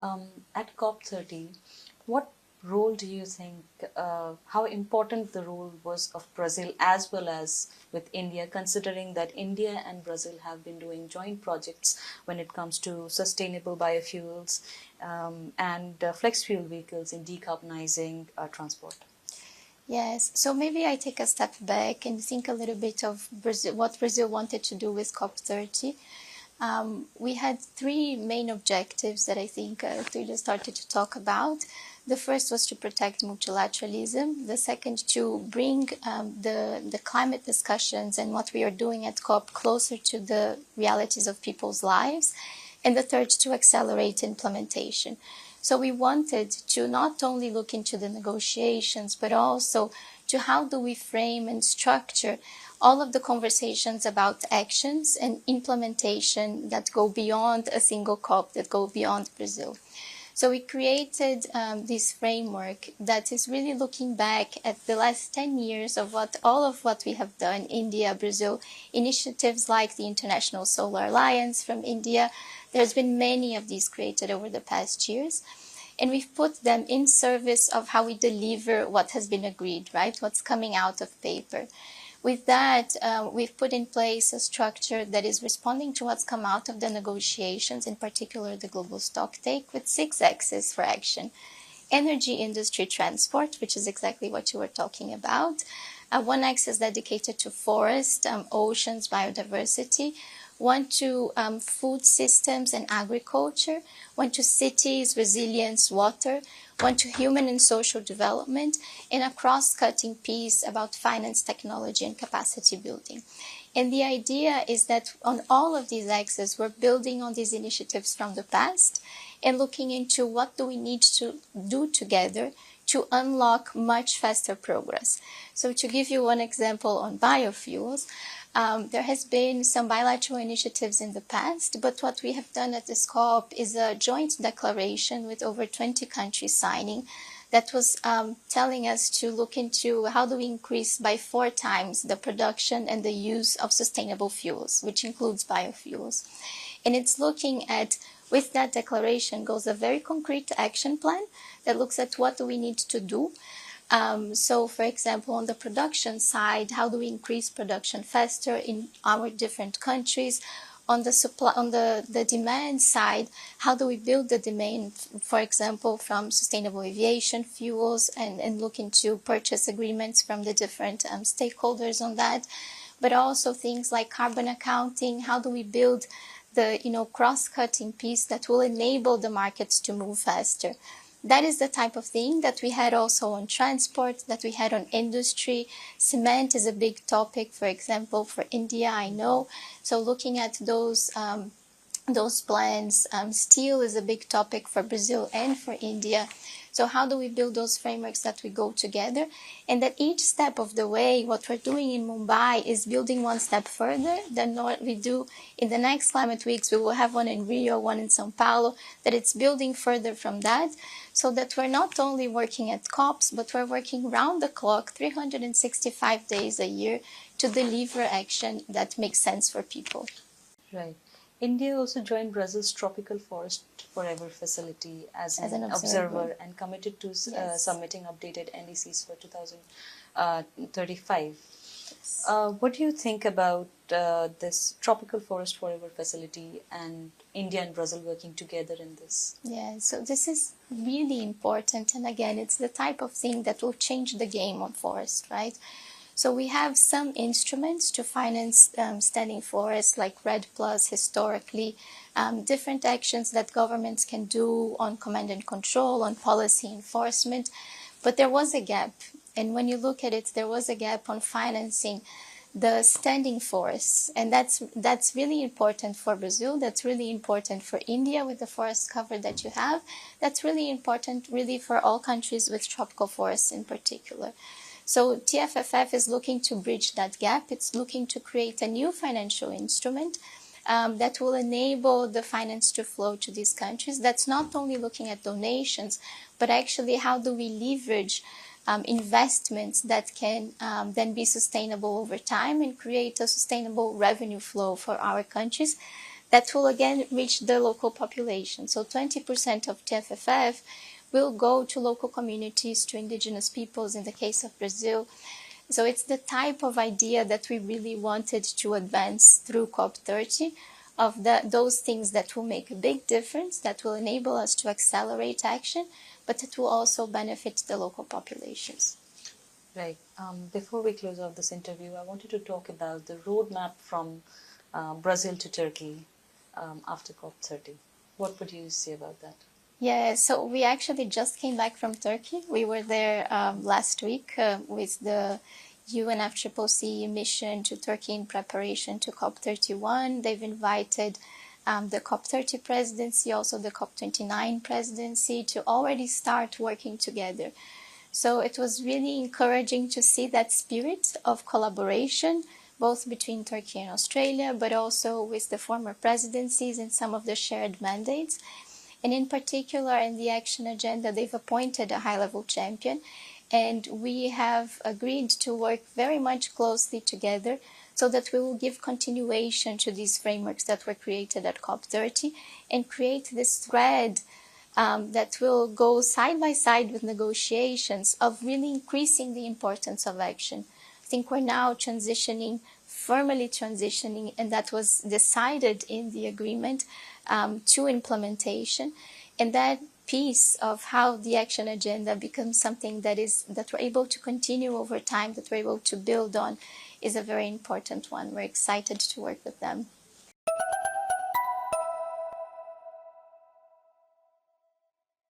At COP30, what role do you think, how important the role was of Brazil as well as with India, considering that India and Brazil have been doing joint projects when it comes to sustainable biofuels and flex fuel vehicles in decarbonizing transport? Yes, so maybe I take a step back and think a little bit of Brazil, what Brazil wanted to do with COP30. We had three main objectives that I think Tulio started to talk about. The first was to protect multilateralism. The second, to bring the climate discussions and what we are doing at COP closer to the realities of people's lives. And the third, to accelerate implementation. So we wanted to not only look into the negotiations, but also to how do we frame and structure all of the conversations about actions and implementation that go beyond a single COP, that go beyond Brazil. So we created this framework that is really looking back at the last 10 years of all of what we have done, India, Brazil, initiatives like the International Solar Alliance from India. There's been many of these created over the past years. And we've put them in service of how we deliver what has been agreed, right? What's coming out of paper. With that, we've put in place a structure that is responding to what's come out of the negotiations, in particular the global stocktake, with 6 axes for action. Energy, industry, transport, which is exactly what you were talking about. One axis dedicated to forest, oceans, biodiversity. One to food systems and agriculture. One to cities, resilience, water. One to human and social development, and a cross-cutting piece about finance, technology, and capacity building. And the idea is that on all of these axes, we're building on these initiatives from the past and looking into what do we need to do together to unlock much faster progress. So to give you one example on biofuels, there has been some bilateral initiatives in the past, but what we have done at this COP is a joint declaration with over 20 countries signing that was telling us to look into how do we increase by 4 times the production and the use of sustainable fuels, which includes biofuels. And it's looking at, with that declaration goes a very concrete action plan that looks at what do we need to do. So, for example, on the production side, how do we increase production faster in our different countries? On the supply, on the demand side, how do we build the demand, for example, from sustainable aviation fuels and look into purchase agreements from the different stakeholders on that, but also things like carbon accounting. How do we build the cross-cutting piece that will enable the markets to move faster? That is the type of thing that we had also on transport, that we had on industry. Cement is a big topic, for example, for India, I know. So looking at those plans, steel is a big topic for Brazil and for India. So how do we build those frameworks that we go together? And that each step of the way, what we're doing in Mumbai is building one step further than what we do in the next climate weeks. We will have one in Rio, one in Sao Paulo, that it's building further from that, so that we're not only working at COPs, but we're working round the clock, 365 days a year, to deliver action that makes sense for people. Right. India also joined Brazil's Tropical Forest Forever Facility as an observer and committed to Yes. submitting updated NDCs for 2035. Yes. What do you think about this Tropical Forest Forever Facility and India and Brazil working together in this? Yeah, so this is really important. And again, it's the type of thing that will change the game on forest, right? So we have some instruments to finance standing forests, like REDD+, historically, different actions that governments can do on command and control, on policy enforcement. But there was a gap. And when you look at it, there was a gap on financing the standing forests. And that's really important for Brazil. That's really important for India with the forest cover that you have. That's really important really for all countries with tropical forests in particular. So TFFF is looking to bridge that gap. It's looking to create a new financial instrument that will enable the finance to flow to these countries. That's not only looking at donations, but actually how do we leverage investments that can then be sustainable over time and create a sustainable revenue flow for our countries that will again reach the local population. So 20% of TFFF will go to local communities, to indigenous peoples in the case of Brazil. So it's the type of idea that we really wanted to advance through COP30, of those things that will make a big difference, that will enable us to accelerate action, but it will also benefit the local populations. Right. Before we close off this interview, I wanted to talk about the roadmap from Brazil to Turkey after COP30. What would you say about that? Yeah, so we actually just came back from Turkey. We were there last week with the UNFCCC mission to Turkey in preparation to COP31. They've invited the COP30 presidency, also the COP29 presidency, to already start working together. So it was really encouraging to see that spirit of collaboration, both between Turkey and Australia, but also with the former presidencies and some of the shared mandates. And in particular, in the action agenda, they've appointed a high-level champion, and we have agreed to work very much closely together so that we will give continuation to these frameworks that were created at COP30 and create this thread that will go side by side with negotiations of really increasing the importance of action. I think we're now firmly transitioning, and that was decided in the agreement, to implementation. And that piece of how the action agenda becomes something that we're able to continue over time, that we're able to build on, is a very important one. We're excited to work with them.